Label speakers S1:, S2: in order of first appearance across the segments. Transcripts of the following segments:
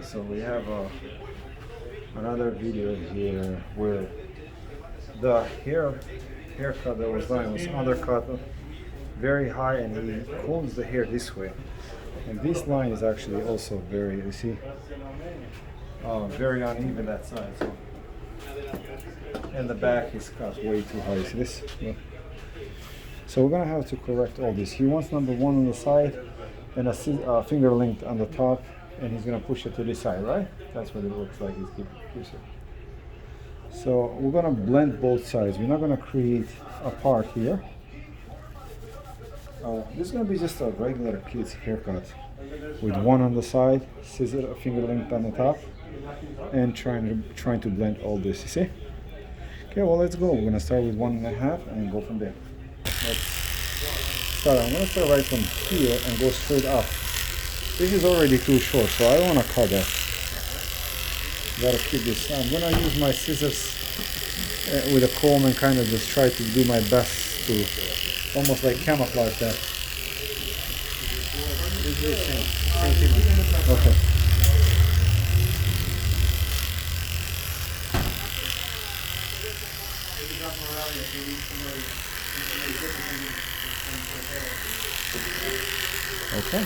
S1: So we have another video here where the haircut that was done was undercut very high, and he combs the hair this way. And this line is actually also very, you see, very uneven that side. So, and the back is cut way too high. See this? Yeah. So we're gonna have to correct all this. He wants number one on the side and a finger length on the top, and he's gonna push it to this side, right? That's what it looks like. He's keeping pushing. So we're gonna blend both sides. We're not gonna create a part here. This is gonna be just a regular kid's haircut with one on the side, scissor, a finger length on the top, and trying to blend all this. You see? Okay, well let's go. We're gonna start with 1.5 and go from there. Let's start. I'm gonna start right from here and go straight up. This is already too short, so I don't wanna cut that. Gotta keep this. I'm gonna use my scissors with a comb and kind of just try to do my best to almost like camouflage that. Okay. Okay.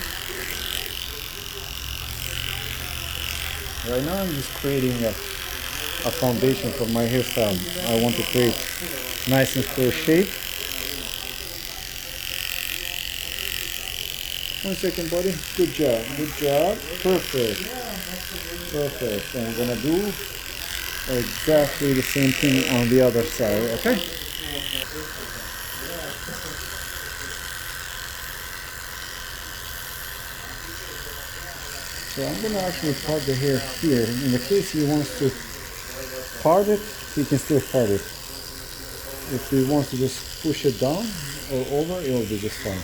S1: Right now I'm just creating a foundation for my hairstyle. I want to create nice and clear shape. 1 second, buddy. Good job. Good job. Perfect. Perfect. And we're gonna do exactly the same thing on the other side. Okay. So I'm gonna actually part the hair here. In the case he wants to part it, he can still part it. If he wants to just push it down or over, it will be just fine.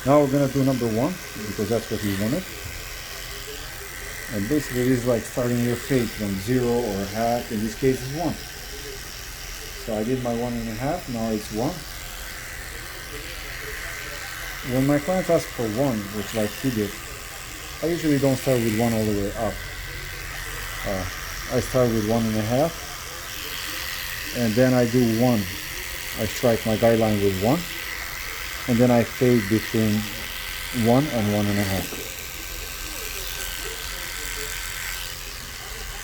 S1: Now we're gonna do number one because that's what he wanted. And basically this is like starting your fade from 0 or half. In this case it's 1. So I did my 1.5, now it's 1. When my clients ask for 1, which like he did, I usually don't start with 1 all the way up. I start with 1.5, and then I do 1. I strike my guideline with 1, and then I fade between 1 and 1.5.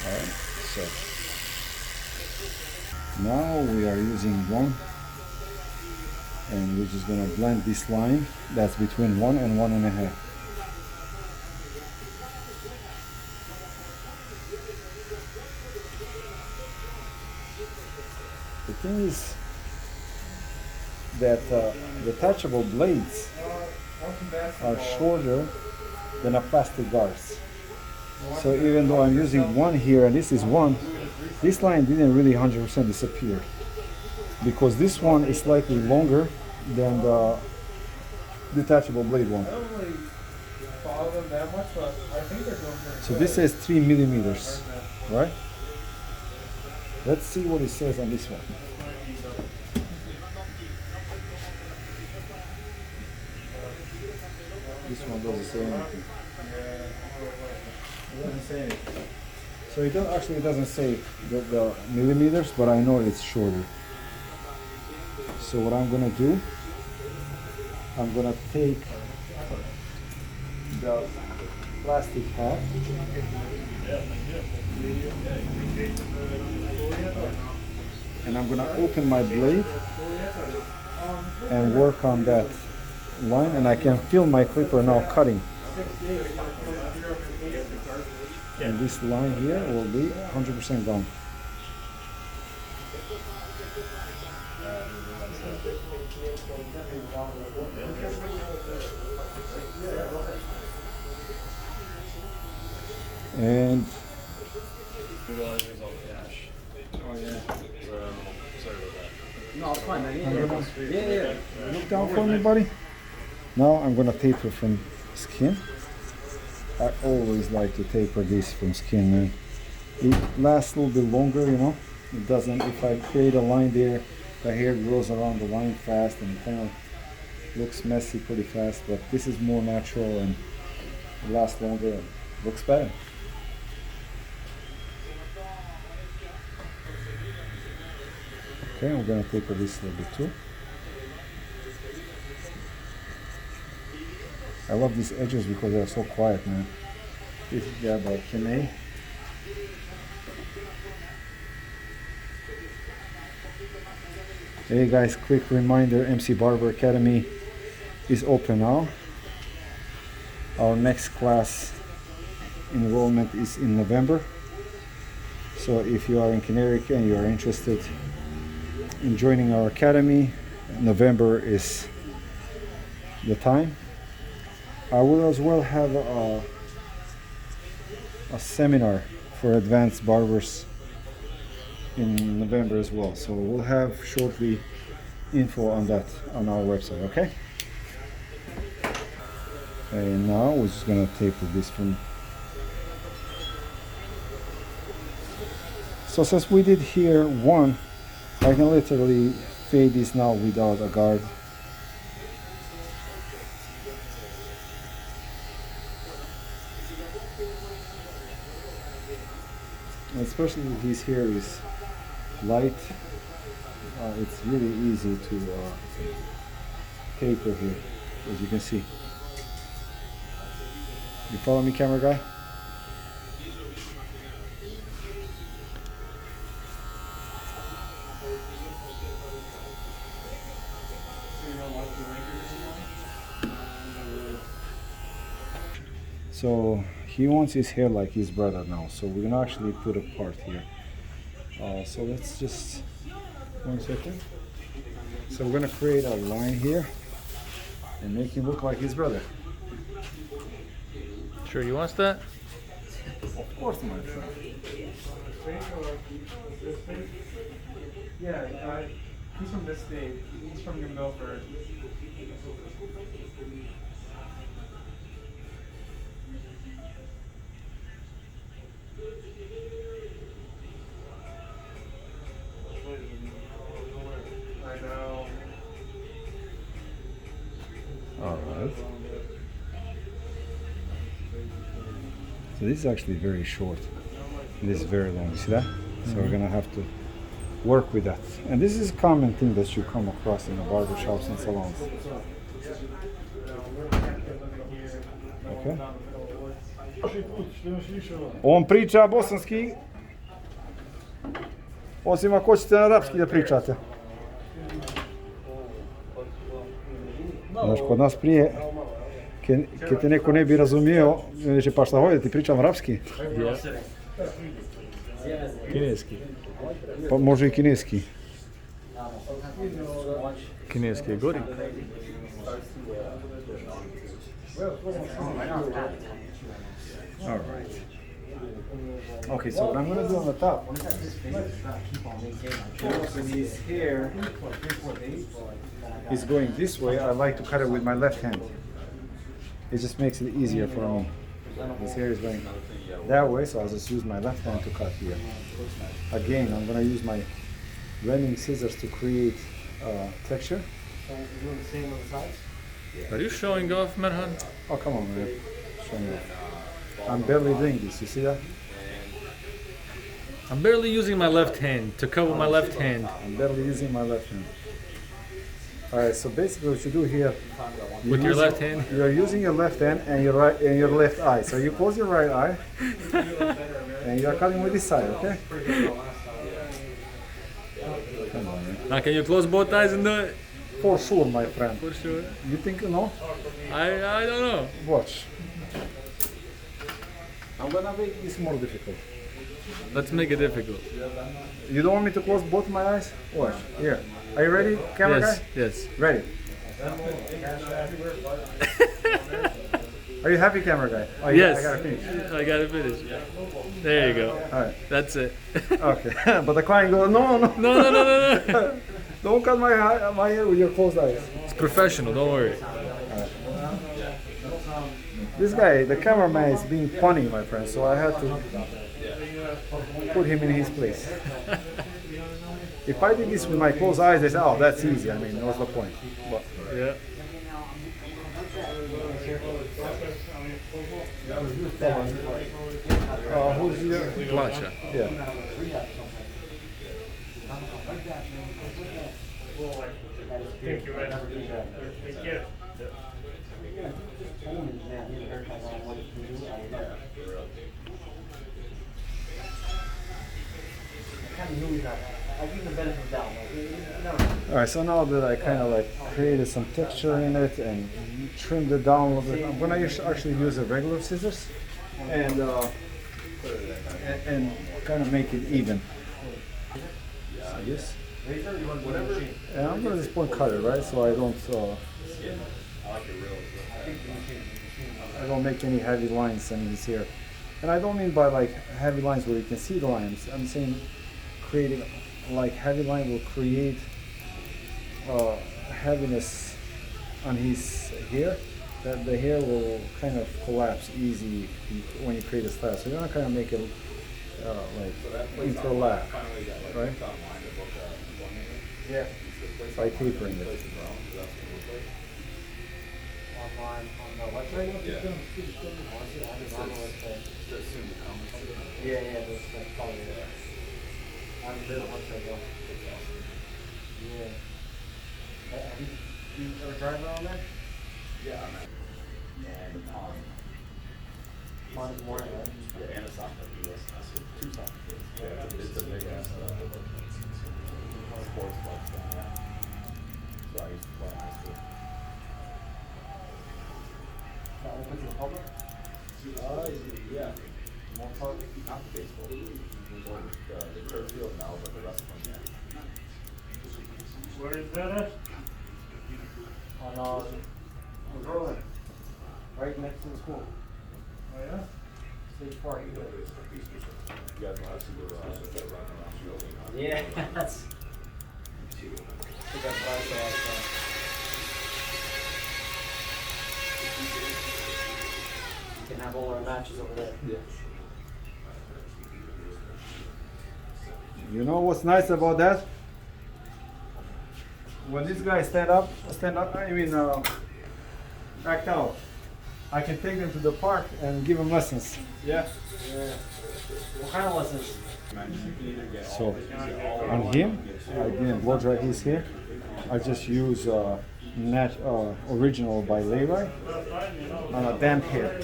S1: Alright, so now we are using 1, and we're just going to blend this line that's between 1 and 1.5. The thing is that the detachable blades are shorter than a plastic guards. So even though I'm using 1 here and this is 1, this line didn't really 100% disappear because this one is slightly longer than the detachable blade one. So this says 3 millimeters, right? Let's see what it says on this one. This one doesn't say anything. It doesn't say anything. So it actually doesn't say the millimeters, but I know it's shorter. So what I'm gonna do, I'm gonna take the plastic hat and I'm gonna open my blade and work on that line, and I can feel my clipper now cutting. And this line here will be 100% gone. And
S2: Oh yeah. Sorry about that. No, it's fine, man. Yeah.
S1: look down for me, buddy. Now I'm gonna taper from skin. I always like to taper this from skin, man. It lasts a little bit longer, you know. It doesn't, if I create a line there, the hair grows around the line fast and it kind of looks messy pretty fast, but this is more natural and It lasts longer and looks better. Okay, I'm gonna taper this a little bit too. I love these edges because they're so quiet, man. This is the about Kine. Hey guys, quick reminder, MC Barber Academy is open now. Our next class enrollment is in November. So if you are in Connecticut and you are interested in joining our academy, November is the time. I will as well have a seminar for advanced barbers in November as well. So we'll have shortly info on that on our website, okay? And now we're just gonna taper this from. So since we did here one, I can literally fade this now without a guard. Especially if this hair is light, it's really easy to taper here, as you can see. You follow me, camera guy? So he wants his hair like his brother now, so we're gonna actually put a part here. So let's just 1 second. So we're gonna create a line here and make him look like his brother.
S3: Sure, he wants that?
S1: Of course, my friend.
S2: Yeah, he's from this state. He's from New Milford. I know.
S1: All right. So this is actually very short. And this is very long. You see that? So we're gonna have to work with that. And this is a common thing that you come across in the barber shops and salons. Okay. On priča bosanski, osim ako hoćete na arapski da pričate. Znaš, kod nas prije, kad te neko ne bi razumio, reče pa šta hoće, ti pričam arapski?
S3: Kineski.
S1: Pa može i kineski.
S3: Kineski je gori.
S1: All right. Okay, so what I'm going to do on the top, when his hair is going this way, I like to cut it with my left hand. It just makes it easier for me. His hair is going that way, so I'll just use my left hand to cut here. Again, I'm going to use my rending scissors to create texture.
S3: Are you showing off, Merhan?
S1: Oh, come on, man. Showing off. I'm barely doing this, you see that?
S3: I'm barely using my left hand to cover my left hand.
S1: I'm barely using my left hand. Alright, so basically what you do here,
S3: With your left hand?
S1: you're using your left hand and your right and your left eye. So you close your right eye and you're cutting with this side, okay? Come on, man.
S3: Now can you close both eyes and do it?
S1: For sure, my friend.
S3: For sure.
S1: You think no?
S3: I don't know.
S1: Watch. I'm gonna make this more difficult.
S3: Let's make it difficult.
S1: You don't want me to close both my eyes? Watch. Here. Are you ready, camera
S3: Yes,
S1: guy?
S3: yes.
S1: Ready. Are you happy, camera guy? Oh,
S3: Yes.
S1: I gotta finish.
S3: I gotta finish. There you go.
S1: Alright.
S3: That's it.
S1: Okay. But the client goes, no.
S3: No.
S1: Don't cut my hair with your closed eyes.
S3: It's professional, don't worry.
S1: This guy, the cameraman, is being funny, my friend, so I had to put him in his place. If I did this with my closed eyes, they say, oh, that's easy. I mean, what's the point? But
S3: Yeah.
S1: Who's your?
S3: Plaća.
S1: Yeah. Alright, so now that I kind of like created some texture in it and trimmed it down a little bit, I'm gonna actually use a regular scissors and kind of make it even. Like this. And I'm gonna just point cut it, right? So I don't make any heavy lines in this here. And I don't mean by like heavy lines where you can see the lines. I'm saying creating like heavy line will create heaviness on his hair. That the hair will kind of collapse easy when you create a style. So you're not kind of make it like interlap, right? Yeah. By tapering it.
S4: On the website?
S2: Yeah.
S4: Yeah, that's probably it. On the website, though. Yeah. Have you ever tried around there?
S2: Yeah, I'm at. And
S4: On the morning, right?
S2: yeah, and a sock that we listen to. Two sock kids. Yeah, it's a big ass sports club thing, yeah. So I used to play in high school.
S4: That open to the public?
S2: Yeah.
S4: More part?
S2: Not baseball. Or the turf field now, but the rest of them, yeah.
S5: Where is that at?
S4: On Berlin. Right next to the school.
S5: Oh, yeah?
S4: State Park.
S2: You guys will have to go run around field.
S4: Yeah, that's. I think that's what I said. You can have all our matches over there.
S2: Yeah.
S1: You know what's nice about that? When these guys stand up, act out. I can take them to the park and give them lessons.
S2: Yeah.
S4: What kind of lessons?
S1: So on him, I didn't blow dry his hair. I just use original by Levi on a damp hair.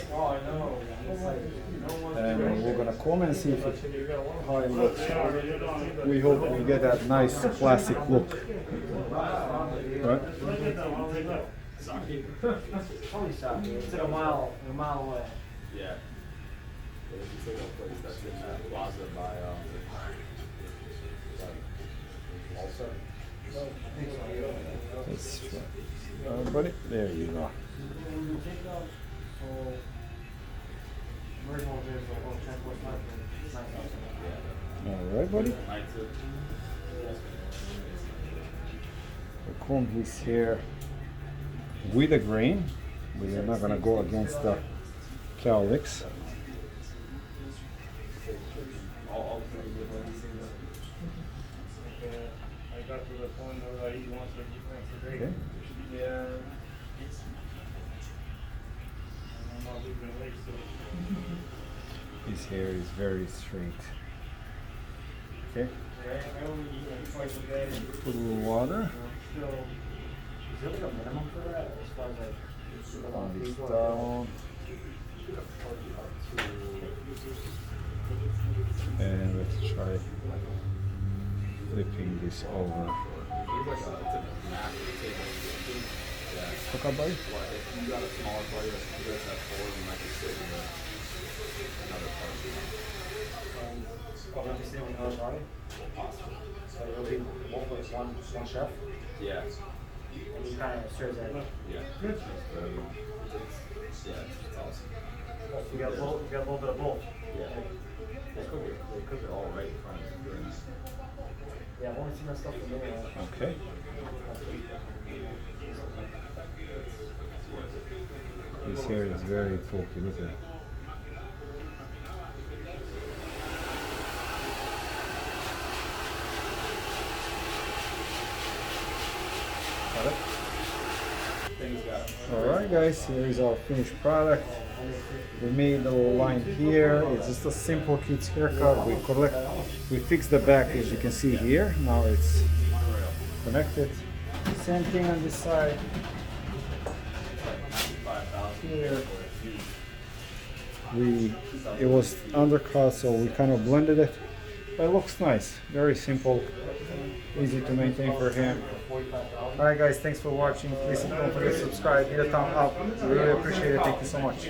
S1: And we're gonna comb and see how it looks. We hope we get that nice classic look. Right?
S4: Holy stuff, dude. It's like a mile away.
S2: Yeah. It's like a place that's in that plaza by, also.
S1: That's buddy. There you go. All right, buddy. We'll comb his hair with a grain. We are not gonna go against the cowlicks.
S5: I got to the point where he wants to break.
S1: Okay.
S5: Yeah. I'm not losing weight, so.
S1: His hair is very straight. Okay.
S5: I only eat like twice a day.
S1: Put a little water.
S5: Still.
S4: Is there like a minimum for that? As far as like.
S1: On this down. And let's try flipping this over. Okay, buddy.
S2: If you got a smaller party, if you guys have four, you might be sitting in another party.
S4: Oh, let me stay on another party?
S2: Possible.
S4: So it'll be one chef?
S2: Yeah.
S4: And he kind of serves that.
S2: Yeah.
S5: Good.
S2: It's awesome.
S4: You got a little bit of both.
S2: Yeah. They cook it all right in front of you.
S4: Yeah, I've only seen that stuff in there.
S1: Okay. His hair is very bulky. Look at it. Alright guys, here is our finished product. We made the line here. It's just a simple kid's haircut. We fixed the back, as you can see here. Now it's connected. Same thing on this side. Here. It was undercut, so we kind of blended it. But it looks nice. Very simple. Easy to maintain for him. Alright guys, thanks for watching. Please don't forget to subscribe, hit a thumb up. We really appreciate it. Thank you so much.